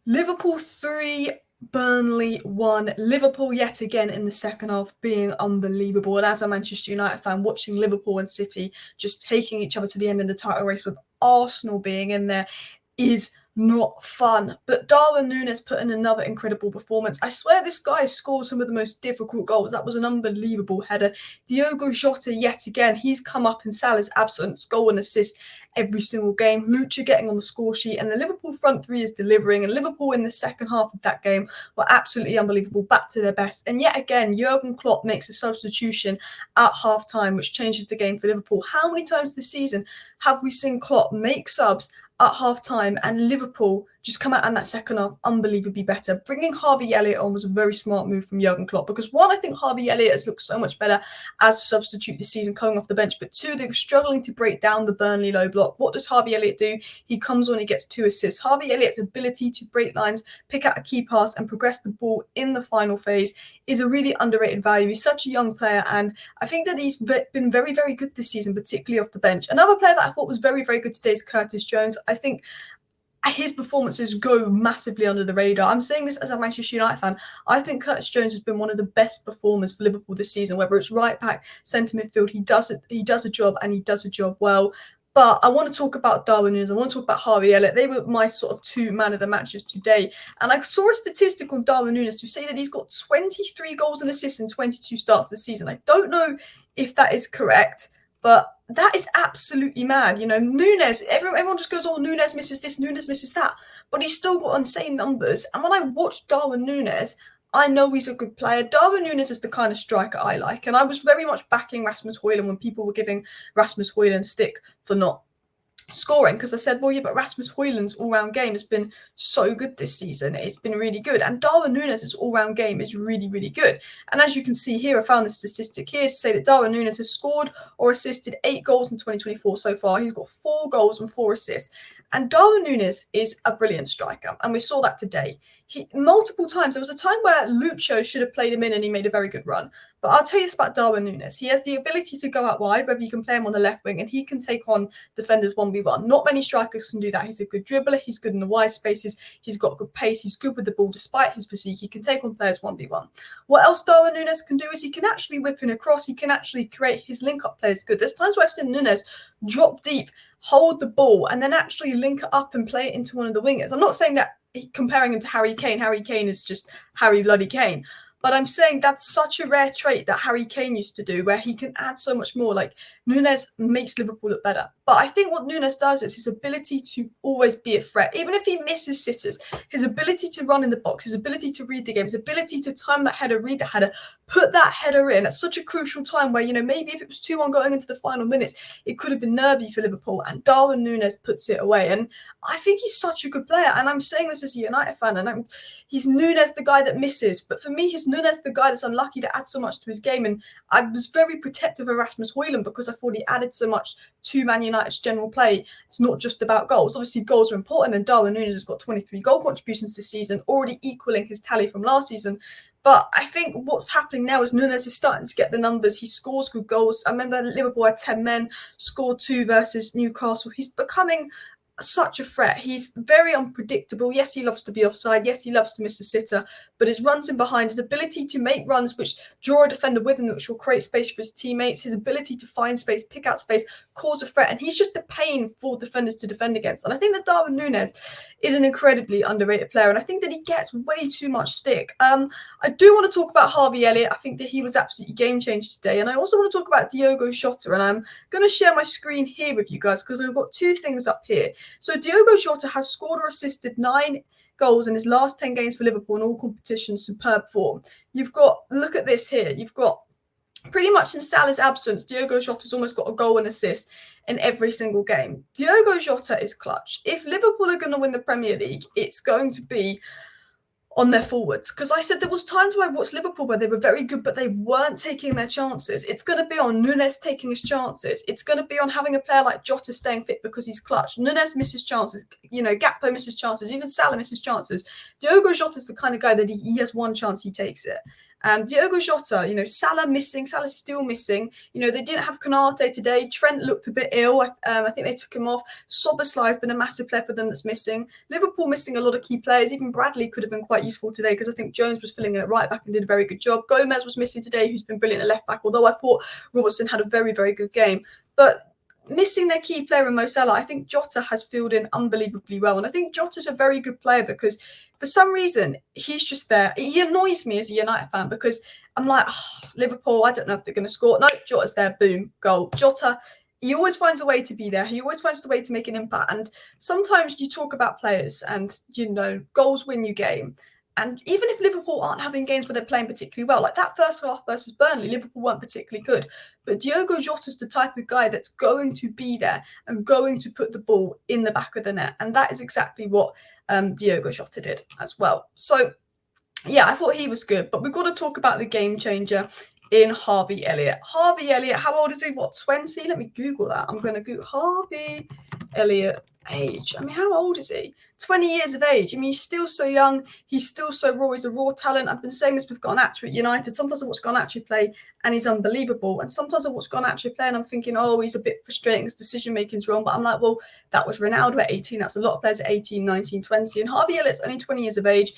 Liverpool 3, Burnley 1. Liverpool yet again in the second half being unbelievable. And as a Manchester United fan, watching Liverpool and City just taking each other to the end in the title race with Arsenal being in there is not fun. But Darwin Nunez put in another incredible performance. I swear this guy scored some of the most difficult goals. That was an unbelievable header. Diogo Jota yet again. He's come up in Salah's absence, goal and assist every single game. Lucha getting on the score sheet, and the Liverpool front three is delivering. And Liverpool in the second half of that game were absolutely unbelievable, back to their best. And yet again, Jurgen Klopp makes a substitution at half-time, which changes the game for Liverpool. How many times this season have we seen Klopp make subs at half-time and Liverpool just come out in that second half unbelievably better? Bringing Harvey Elliott on was a very smart move from Jurgen Klopp because, one, I think Harvey Elliott has looked so much better as a substitute this season coming off the bench, but two, they were struggling to break down the Burnley low block. What does Harvey Elliott do? He comes on, he gets 2 assists. Harvey Elliott's ability to break lines, pick out a key pass and progress the ball in the final phase is a really underrated value. He's such a young player, and I think that he's been very, very good this season, particularly off the bench. Another player that I thought was very, very good today is Curtis Jones. I think his performances go massively under the radar. I'm saying this as a Manchester United fan. I think Curtis Jones has been one of the best performers for Liverpool this season, whether it's right back, centre midfield. He does a job, and he does a job well. But I want to talk about Darwin Nunez. I want to talk about Harvey Elliott. They were my sort of 2 man of the matches today. And I saw a statistic on Darwin Nunez to say that he's got 23 goals and assists in 22 starts this season. I don't know if that is correct, but that is absolutely mad. You know, Nunez, everyone just goes, oh, Nunez misses this, Nunez misses that. But he's still got insane numbers. And when I watch Darwin Nunez, I know he's a good player. Darwin Nunez is the kind of striker I like. And I was very much backing Rasmus Højlund when people were giving Rasmus Højlund stick for not scoring, because I said, well, yeah, but Rasmus Højlund's all-round game has been so good this season. It's been really good. And Darwin Nunez's all-round game is really, really good. And as you can see here, I found the statistic here to say that Darwin Nunez has scored or assisted 8 goals in 2024 so far. He's got 4 goals and 4 assists. And Darwin Nunez is a brilliant striker, and we saw that today. Multiple times, there was a time where Lucho should have played him in and he made a very good run. But I'll tell you this about Darwin Nunez. He has the ability to go out wide, whether you can play him on the left wing, and he can take on defenders 1v1. Not many strikers can do that. He's a good dribbler. He's good in the wide spaces. He's got good pace. He's good with the ball despite his physique. He can take on players 1v1. What else Darwin Nunez can do is he can actually whip in across. He can actually create his link-up players good. There's times where I've seen Nunez drop deep, hold the ball, and then actually link it up and play it into one of the wingers. I'm not saying that comparing him to Harry Kane. Harry Kane is just Harry bloody Kane. But I'm saying that's such a rare trait that Harry Kane used to do, where he can add so much more. Like, Nunez makes Liverpool look better. But I think what Nunez does is his ability to always be a threat. Even if he misses sitters, his ability to run in the box, his ability to read the game, his ability to time that header, read the header, put that header in at such a crucial time where, you know, maybe if it was 2-1 going into the final minutes, it could have been nervy for Liverpool. And Darwin Nunez puts it away. And I think he's such a good player. And I'm saying this as a United fan. And he's Nunez, the guy that misses. But for me, he's Nunez, the guy that's unlucky to add so much to his game. And I was very protective of Rasmus Højlund because I thought he added so much to Man United's general play. It's not just about goals. Obviously, goals are important, and Darwin Nunez has got 23 goal contributions this season, already equaling his tally from last season. But I think what's happening now is Nunez is starting to get the numbers. He scores good goals. I remember Liverpool had 10 men, scored 2 versus Newcastle. He's becoming such a threat. He's very unpredictable. Yes, he loves to be offside. Yes, he loves to miss a sitter. But his runs in behind, his ability to make runs which draw a defender with him, which will create space for his teammates, his ability to find space, pick out space, cause a threat. And he's just a pain for defenders to defend against. And I think that Darwin Nunez is an incredibly underrated player. And I think that he gets way too much stick. I do want to talk about Harvey Elliott. I think that he was absolutely game changer today. And I also want to talk about Diogo Jota. And I'm going to share my screen here with you guys because I've got 2 things up here. So Diogo Jota has scored or assisted 9 goals in his last 10 games for Liverpool in all competitions. Superb form. You've got, look at this here. You've got pretty much in Salah's absence, Diogo Jota's almost got a goal and assist in every single game. Diogo Jota is clutch. If Liverpool are going to win the Premier League, it's going to be on their forwards, because I said there was times where I watched Liverpool where they were very good, but they weren't taking their chances. It's going to be on Nunez taking his chances. It's going to be on having a player like Jota staying fit because he's clutch. Nunez misses chances. You know, Gakpo misses chances. Even Salah misses chances. Diogo Jota is the kind of guy that he has one chance, he takes it. Diogo Jota, Salah missing, Salah's still missing. They didn't have Konate today. Trent looked a bit ill. I think they took him off. Szoboszlai's been a massive player for them that's missing. Liverpool missing a lot of key players. Even Bradley could have been quite useful today because I think Jones was filling in at right back and did a very good job. Gomez was missing today, who's been brilliant at left back, although I thought Robertson had a very, very good game. But missing their key player in Mo Salah, I think Jota has filled in unbelievably well. And I think Jota's a very good player because for some reason, he's just there. He annoys me as a United fan because I'm like, Liverpool, I don't know if they're going to score. No, Jota's there, boom, goal. Jota, he always finds a way to be there. He always finds a way to make an impact. And sometimes you talk about players and, goals win you game. And even if Liverpool aren't having games where they're playing particularly well, like that first half versus Burnley, Liverpool weren't particularly good. But Diogo Jota's the type of guy that's going to be there and going to put the ball in the back of the net. And that is exactly what Diogo Jota did as well. So, yeah, I thought he was good. But we've got to talk about the game changer in Harvey Elliott. Harvey Elliott, how old is he? 20? Let me Google that. I'm going to Google Harvey Elliott age. How old is he? 20 years of age. He's still so young. He's still so raw. He's a raw talent. I've been saying this with Garnacho at United. Sometimes I watch Garnacho play and he's unbelievable. And sometimes I watch Garnacho play and I'm thinking, he's a bit frustrating. His decision-making's wrong. But I'm like, well, that was Ronaldo at 18. That's a lot of players at 18, 19, 20. And Harvey Elliott's only 20 years of age.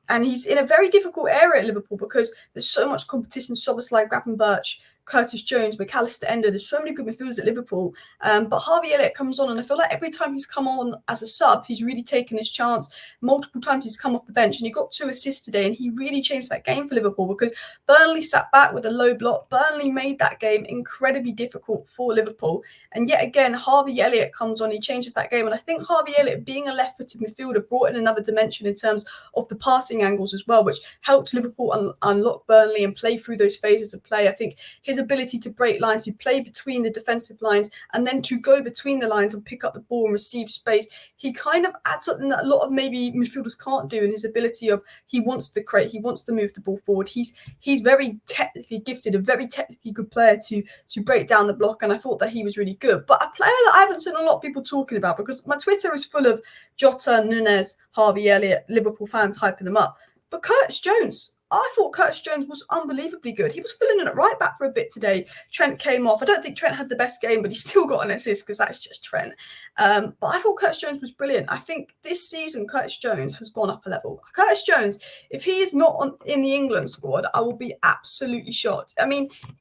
And he's in a very difficult area at Liverpool because there's so much competition. Szoboszlai, Gravenberch, Curtis Jones, McAllister, Ender. There's so many good midfielders at Liverpool. But Harvey Elliott comes on and I feel like every time he's come on as a sub, he's really taken his chance. Multiple times he's come off the bench and he got 2 assists today and he really changed that game for Liverpool because Burnley sat back with a low block. Burnley made that game incredibly difficult for Liverpool. And yet again, Harvey Elliott comes on, he changes that game. And I think Harvey Elliott, being a left-footed midfielder, brought in another dimension in terms of the passing angles as well, which helped Liverpool unlock Burnley and play through those phases of play. I think his ability to break lines, to play between the defensive lines and then to go between the lines and pick up the ball and receive space, he kind of adds something that a lot of maybe midfielders can't do in his ability of he wants to create, he wants to move the ball forward. He's very technically gifted, a very technically good player to break down the block, and I thought that he was really good. But a player that I haven't seen a lot of people talking about because my Twitter is full of Jota, Nunez, Harvey Elliott, Liverpool fans hyping them up. But Curtis Jones, I thought Curtis Jones was unbelievably good. He was filling in at right back for a bit today. Trent came off. I don't think Trent had the best game, but he still got an assist because that's just Trent. But I thought Curtis Jones was brilliant. I think this season Curtis Jones has gone up a level. Curtis Jones, if he is not in the England squad, I will be absolutely shocked.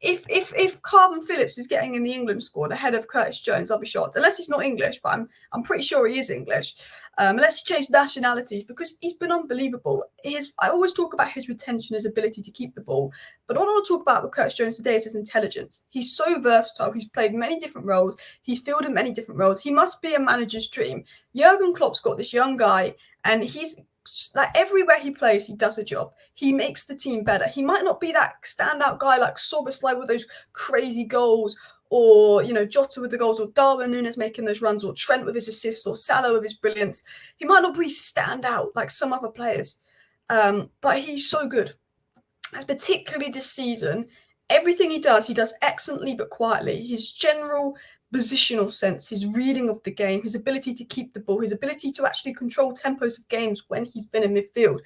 If Calvin Phillips is getting in the England squad ahead of Curtis Jones, I'll be shocked. Unless he's not English, but I'm pretty sure he is English. Unless he changed nationalities because he's been unbelievable. I always talk about his retention, his ability to keep the ball. But what I want to talk about with Curtis Jones today is his intelligence. He's so versatile. He's played many different roles. He's fielded many different roles. He must be a manager's dream. Jurgen Klopp's got this young guy and he's like everywhere he plays, he does a job. He makes the team better. He might not be that standout guy like Szoboszlai with those crazy goals, or Jota with the goals, or Darwin Nunez making those runs, or Trent with his assists, or Salah with his brilliance. He might not be standout like some other players, but he's so good. And particularly this season, everything he does excellently but quietly. His general positional sense, his reading of the game, his ability to keep the ball, his ability to actually control tempos of games when he's been in midfield.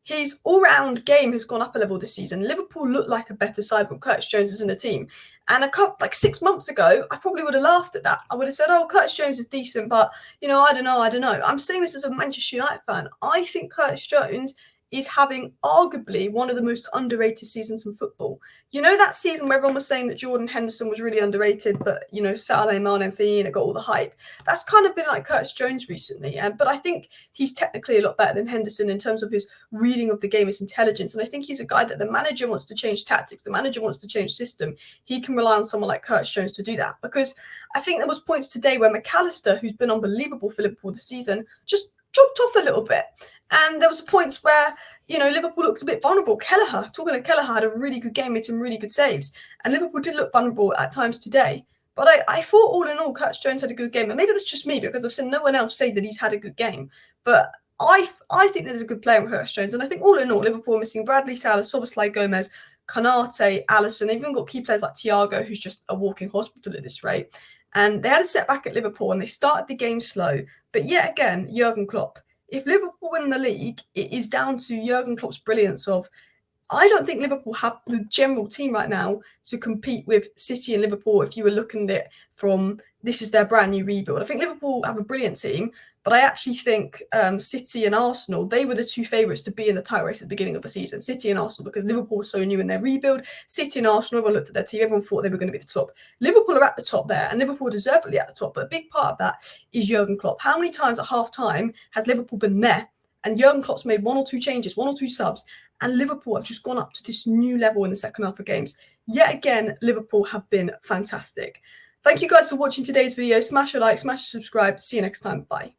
His all-round game has gone up a level this season. Liverpool look like a better side when Curtis Jones is in the team. And 6 months ago, I probably would have laughed at that. I would have said, Curtis Jones is decent, but, I don't know. I'm saying this as a Manchester United fan. I think Curtis Jones is having arguably one of the most underrated seasons in football. That season where everyone was saying that Jordan Henderson was really underrated, but, Salah, Mane and Firmino got all the hype. That's kind of been like Curtis Jones recently. But I think he's technically a lot better than Henderson in terms of his reading of the game, his intelligence. And I think he's a guy that the manager wants to change tactics. The manager wants to change system. He can rely on someone like Curtis Jones to do that. Because I think there was points today where McAllister, who's been unbelievable for Liverpool this season, just dropped off a little bit. And there was points where, Liverpool looked a bit vulnerable. Talking to Kelleher had a really good game, made some really good saves. And Liverpool did look vulnerable at times today. But I thought all in all, Curtis Jones had a good game. And maybe that's just me because I've seen no one else say that he's had a good game. But I think there's a good player with Curtis Jones. And I think all in all, Liverpool are missing Bradley, Salah, Szoboszlai, Gomez, Konate, Alisson. They've even got key players like Thiago, who's just a walking hospital at this rate. And they had a setback at Liverpool and they started the game slow. But yet again, Jurgen Klopp. If Liverpool win the league, it is down to Jurgen Klopp's brilliance of I don't think Liverpool have the general team right now to compete with City and Liverpool if you were looking at it from this is their brand new rebuild. I think Liverpool have a brilliant team, but I actually think City and Arsenal, they were the two favourites to be in the title race at the beginning of the season. City and Arsenal, because Liverpool was so new in their rebuild. City and Arsenal, everyone looked at their team, everyone thought they were going to be the top. Liverpool are at the top there, and Liverpool deservedly at the top, but a big part of that is Jurgen Klopp. How many times at half-time has Liverpool been there? And Jurgen Klopp's made one or two changes, one or two subs, and Liverpool have just gone up to this new level in the second half of games. Yet again, Liverpool have been fantastic. Thank you guys for watching today's video. Smash a like, smash a subscribe. See you next time. Bye.